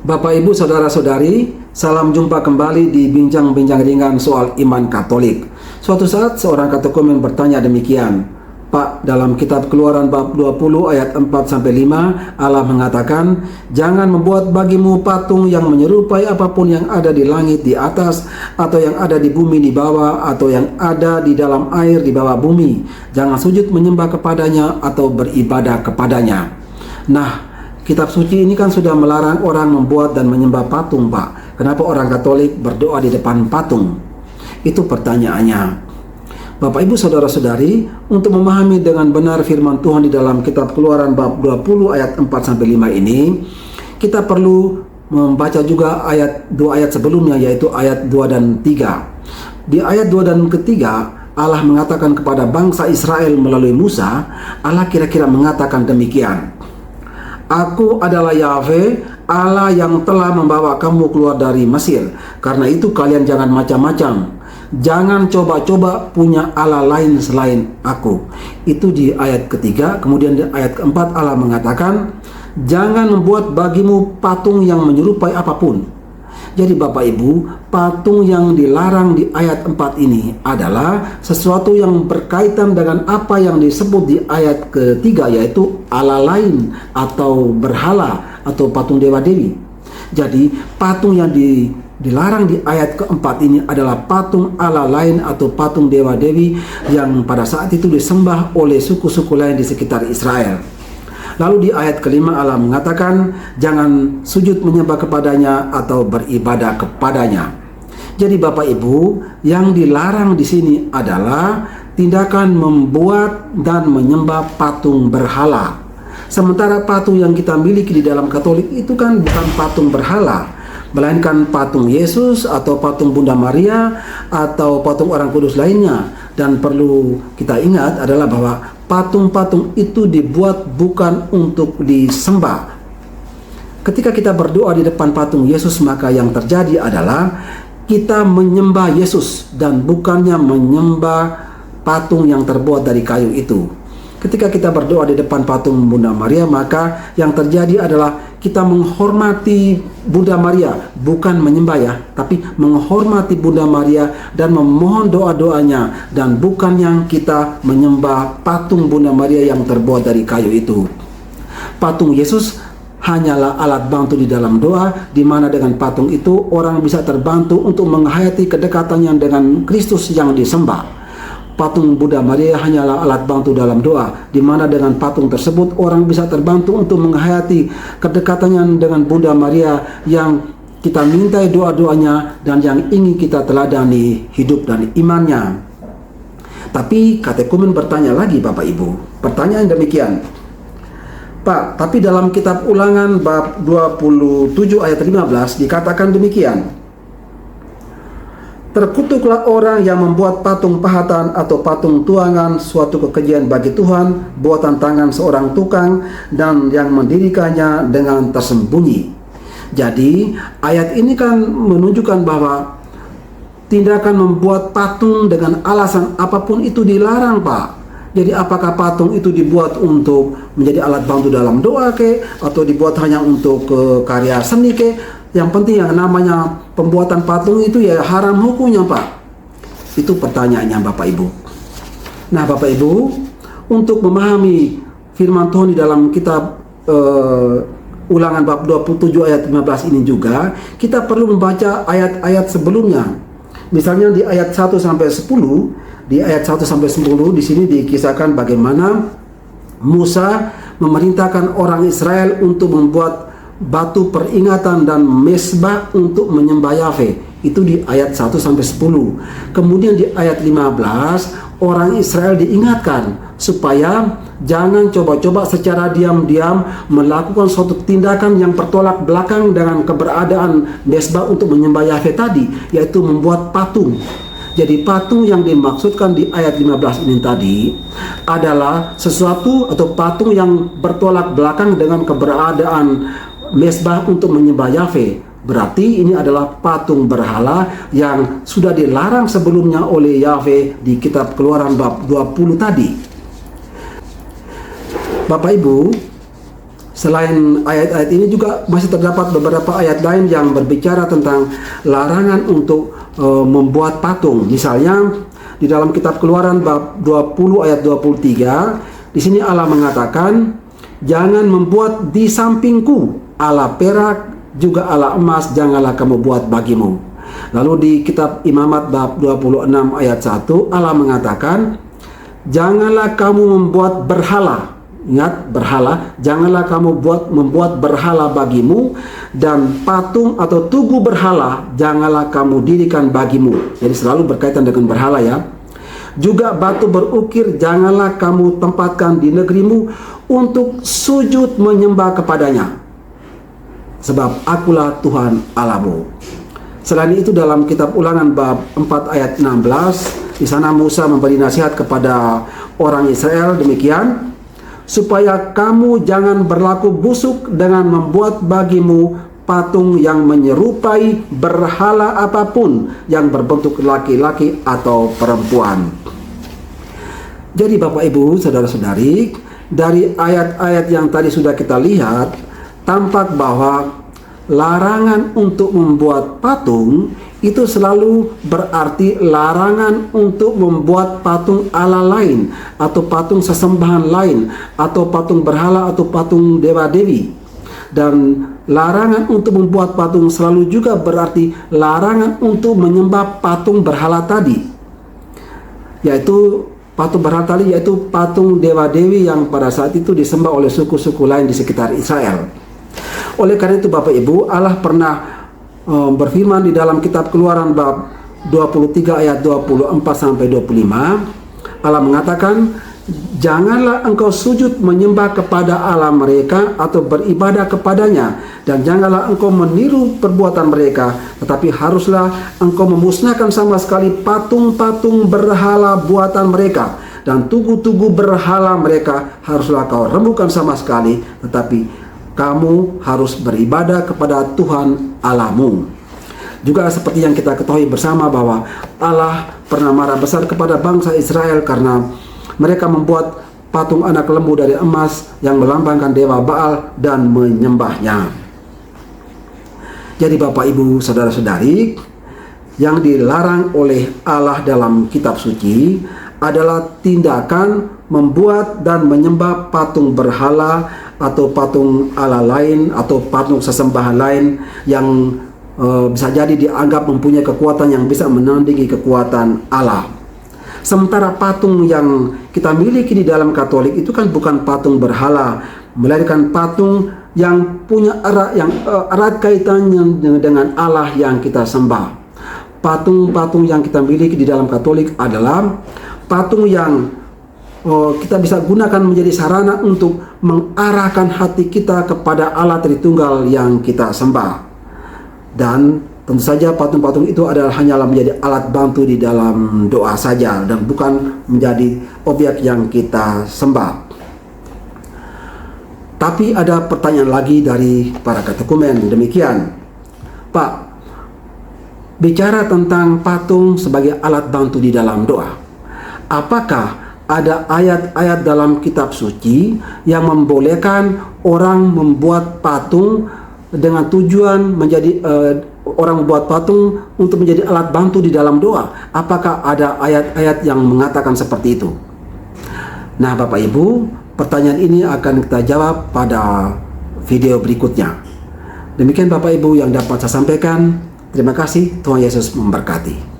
Bapak, Ibu, Saudara-saudari, salam jumpa kembali di bincang-bincang ringan soal iman Katolik. Suatu saat seorang katekumen bertanya demikian, Pak, dalam kitab Keluaran bab 20 ayat 4-5, Allah mengatakan, jangan membuat bagimu patung yang menyerupai apapun yang ada di langit di atas, atau yang ada di bumi di bawah, atau yang ada di dalam air di bawah bumi. Jangan sujud menyembah kepadanya atau beribadah kepadanya. Nah, kitab suci ini kan sudah melarang orang membuat dan menyembah patung, Pak. Kenapa orang Katolik berdoa di depan patung? Itu pertanyaannya. Bapak, Ibu, Saudara-saudari, untuk memahami dengan benar firman Tuhan di dalam kitab Keluaran bab 20 ayat 4-5 ini, kita perlu membaca juga dua ayat sebelumnya, yaitu ayat 2 dan 3. Di ayat 2 dan ketiga, Allah mengatakan kepada bangsa Israel melalui Musa, Allah kira-kira mengatakan demikian. Aku adalah Yahweh, Allah yang telah membawa kamu keluar dari Mesir. Karena itu kalian jangan macam-macam. Jangan coba-coba punya Allah lain selain aku. Itu di ayat ketiga. Kemudian di ayat keempat Allah mengatakan, jangan membuat bagimu patung yang menyerupai apapun. Jadi Bapak Ibu, patung yang dilarang di ayat 4 ini adalah sesuatu yang berkaitan dengan apa yang disebut di ayat ketiga, yaitu Allah lain atau berhala atau patung dewa-dewi. Jadi patung yang dilarang di ayat keempat ini adalah patung Allah lain atau patung dewa-dewi yang pada saat itu disembah oleh suku-suku lain di sekitar Israel. Lalu di ayat kelima Allah mengatakan jangan sujud menyembah kepadanya atau beribadah kepadanya. Jadi Bapak Ibu, yang dilarang di sini adalah tindakan membuat dan menyembah patung berhala. Sementara patung yang kita miliki di dalam Katolik itu kan bukan patung berhala, melainkan patung Yesus atau patung Bunda Maria atau patung orang kudus lainnya. Dan perlu kita ingat adalah bahwa patung-patung itu dibuat bukan untuk disembah. Ketika kita berdoa di depan patung Yesus, maka yang terjadi adalah kita menyembah Yesus dan bukannya menyembah patung yang terbuat dari kayu itu. Ketika kita berdoa di depan patung Bunda Maria, maka yang terjadi adalah kita menghormati Bunda Maria, bukan menyembah ya, tapi menghormati Bunda Maria dan memohon doa-doanya, dan bukan yang kita menyembah patung Bunda Maria yang terbuat dari kayu itu. Patung Yesus hanyalah alat bantu di dalam doa, di mana dengan patung itu orang bisa terbantu untuk menghayati kedekatannya dengan Kristus yang disembah. Patung Bunda Maria hanyalah alat bantu dalam doa, di mana dengan patung tersebut orang bisa terbantu untuk menghayati kedekatannya dengan Bunda Maria yang kita mintai doa-doanya dan yang ingin kita teladani hidup dan imannya. Tapi katekumen bertanya lagi Bapak Ibu, pertanyaan demikian, Pak, tapi dalam kitab Ulangan bab 27 ayat 15 dikatakan demikian, terkutuklah orang yang membuat patung pahatan atau patung tuangan suatu kekejian bagi Tuhan, buatan tangan seorang tukang, dan yang mendirikannya dengan tersembunyi. Jadi ayat ini kan menunjukkan bahwa tindakan membuat patung dengan alasan apapun itu dilarang, Pak. Jadi apakah patung itu dibuat untuk menjadi alat bantu dalam doa atau dibuat hanya untuk karya seni yang penting yang namanya pembuatan patung itu ya haram hukumnya, Pak. Itu pertanyaannya Bapak Ibu. Nah Bapak Ibu, untuk memahami firman Tuhan di dalam kitab Ulangan bab 27 ayat 15 ini juga, kita perlu membaca ayat-ayat sebelumnya. Misalnya di ayat 1 sampai 10, di ayat 1 sampai 10 di sini dikisahkan bagaimana Musa memerintahkan orang Israel untuk membuat batu peringatan dan mezbah untuk menyembah Yahweh. Itu di ayat 1 sampai 10. Kemudian di ayat 15 orang Israel diingatkan supaya jangan coba-coba secara diam-diam melakukan suatu tindakan yang bertolak belakang dengan keberadaan mezbah untuk menyembah Yahweh tadi, yaitu membuat patung. Jadi patung yang dimaksudkan di ayat 15 ini tadi adalah sesuatu atau patung yang bertolak belakang dengan keberadaan mezbah untuk menyembah Yahweh. Berarti ini adalah patung berhala yang sudah dilarang sebelumnya oleh Yahweh di kitab Keluaran bab 20 tadi. Bapak Ibu, Selain ayat-ayat ini juga masih terdapat beberapa ayat lain yang berbicara tentang larangan untuk membuat patung. Misalnya di dalam kitab Keluaran bab 20 ayat 23, di sini Allah mengatakan, "Jangan membuat di sampingku ala perak, juga ala emas janganlah kamu buat bagimu." Lalu di kitab Imamat bab 26 ayat 1, Allah mengatakan, "Janganlah kamu membuat berhala." Ingat, berhala, janganlah kamu membuat berhala bagimu, dan patung atau tugu berhala janganlah kamu dirikan bagimu. Jadi selalu berkaitan dengan berhala ya. Juga batu berukir janganlah kamu tempatkan di negerimu untuk sujud menyembah kepadanya, sebab akulah Tuhan Allahmu. Selain itu dalam kitab Ulangan bab 4 ayat 16, di sana Musa memberi nasihat kepada orang Israel demikian, "Supaya kamu jangan berlaku busuk dengan membuat bagimu patung yang menyerupai berhala apapun yang berbentuk laki-laki atau perempuan." Jadi Bapak Ibu, saudara-saudari, dari ayat-ayat yang tadi sudah kita lihat, tampak bahwa larangan untuk membuat patung itu selalu berarti larangan untuk membuat patung ala lain, atau patung sesembahan lain, atau patung berhala, atau patung dewa-dewi. Dan larangan untuk membuat patung selalu juga berarti larangan untuk menyembah patung berhala tadi, yaitu patung berhala tadi, yaitu patung dewa-dewi yang pada saat itu disembah oleh suku-suku lain di sekitar Israel. Oleh karena itu Bapak Ibu, Allah pernah berfirman di dalam kitab Keluaran bab 23 ayat 24 sampai 25. Allah mengatakan, "Janganlah engkau sujud menyembah kepada Allah mereka atau beribadah kepadanya, dan janganlah engkau meniru perbuatan mereka, tetapi haruslah engkau memusnahkan sama sekali patung-patung berhala buatan mereka, dan tugu-tugu berhala mereka haruslah kau rembukan sama sekali, tetapi kamu harus beribadah kepada Tuhan Allahmu." Juga seperti yang kita ketahui bersama bahwa Allah pernah marah besar kepada bangsa Israel karena mereka membuat patung anak lembu dari emas yang melambangkan dewa Baal dan menyembahnya. Jadi Bapak Ibu, saudara-saudari, yang dilarang oleh Allah dalam kitab suci adalah tindakan membuat dan menyembah patung berhala atau patung ala lain atau patung sesembahan lain yang bisa jadi dianggap mempunyai kekuatan yang bisa menandingi kekuatan Allah. Sementara patung yang kita miliki di dalam Katolik itu kan bukan patung berhala, melainkan patung yang punya erat kaitannya dengan Allah yang kita sembah. Patung-patung yang kita miliki di dalam Katolik adalah patung yang kita bisa gunakan menjadi sarana untuk mengarahkan hati kita kepada Allah Tritunggal yang kita sembah. Dan tentu saja patung-patung itu hanyalah menjadi alat bantu di dalam doa saja, dan bukan menjadi objek yang kita sembah. Tapi ada pertanyaan lagi dari para katekumen demikian, "Pak, bicara tentang patung sebagai alat bantu di dalam doa, apakah ada ayat-ayat dalam kitab suci yang membolehkan orang membuat patung dengan tujuan menjadi orang membuat patung untuk menjadi alat bantu di dalam doa? Apakah ada ayat-ayat yang mengatakan seperti itu?" Nah Bapak Ibu, pertanyaan ini akan kita jawab pada video berikutnya. Demikian Bapak Ibu yang dapat saya sampaikan. Terima kasih, Tuhan Yesus memberkati.